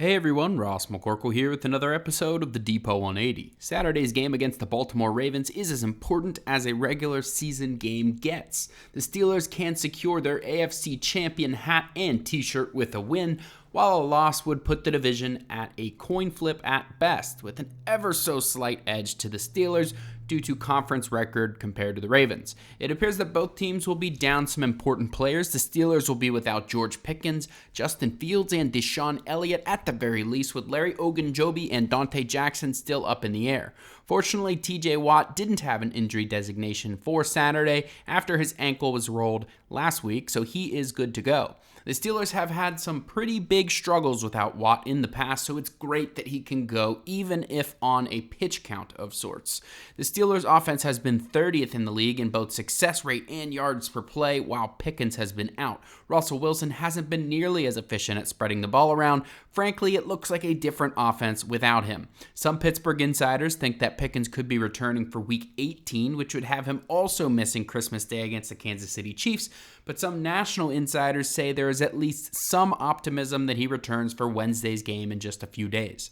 Hey everyone, Ross McCorkle here with another episode of the Depot 180. Saturday's game against the Baltimore Ravens is as important as a regular season game gets. The Steelers can secure their AFC champion hat and t-shirt with a win, while a loss would put the division at a coin flip at best, with an ever so slight edge to the Steelers due to conference record compared to the Ravens. It appears that both teams will be down some important players. The Steelers will be without George Pickens, Justin Fields, and Deshaun Elliott at the very least, with Larry Ogunjobi and Diontae Johnson still up in the air. Fortunately, TJ Watt didn't have an injury designation for Saturday after his ankle was rolled last week, so he is good to go. The Steelers have had some pretty big struggles without Watt in the past, so it's great that he can go, even if on a pitch count of sorts. The Steelers' offense has been 30th in the league in both success rate and yards per play, while Pickens has been out. Russell Wilson hasn't been nearly as efficient at spreading the ball around. Frankly, it looks like a different offense without him. Some Pittsburgh insiders think that Pickens could be returning for Week 18, which would have him also missing Christmas Day against the Kansas City Chiefs, but some national insiders say there is at least some optimism that he returns for Wednesday's game in just a few days.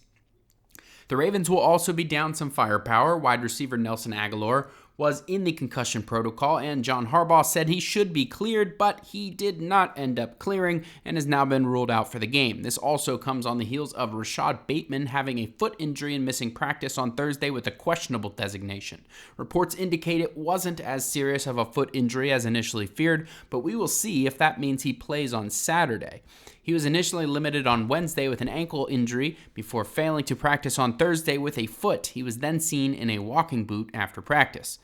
The Ravens will also be down some firepower. Wide receiver Nelson Agholor was in the concussion protocol, and John Harbaugh said he should be cleared, but he did not end up clearing and has now been ruled out for the game. This also comes on the heels of Rashad Bateman having a foot injury and missing practice on Thursday with a questionable designation. Reports indicate it wasn't as serious of a foot injury as initially feared, but we will see if that means he plays on Saturday. He was initially limited on Wednesday with an ankle injury before failing to practice on Thursday with a foot. He was then seen in a walking boot after practice.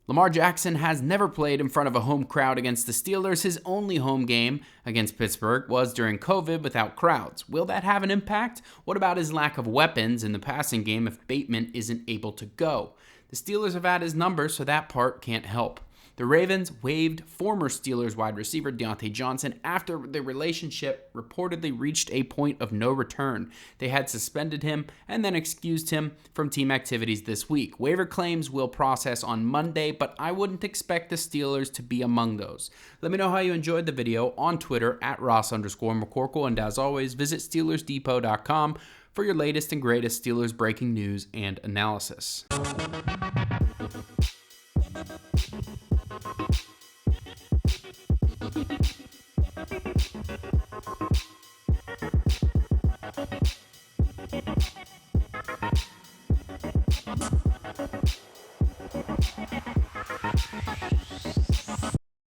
Lamar Jackson has never played in front of a home crowd against the Steelers. His only home game against Pittsburgh was during COVID without crowds. Will that have an impact? What about his lack of weapons in the passing game if Bateman isn't able to go? The Steelers have had his number, so that part can't help. The Ravens waived former Steelers wide receiver Diontae Johnson after the relationship reportedly reached a point of no return. They had suspended him and then excused him from team activities this week. Waiver claims will process on Monday, but I wouldn't expect the Steelers to be among those. Let me know how you enjoyed the video on Twitter at Ross_McCorkle, and as always, visit SteelersDepot.com for your latest and greatest Steelers breaking news and analysis.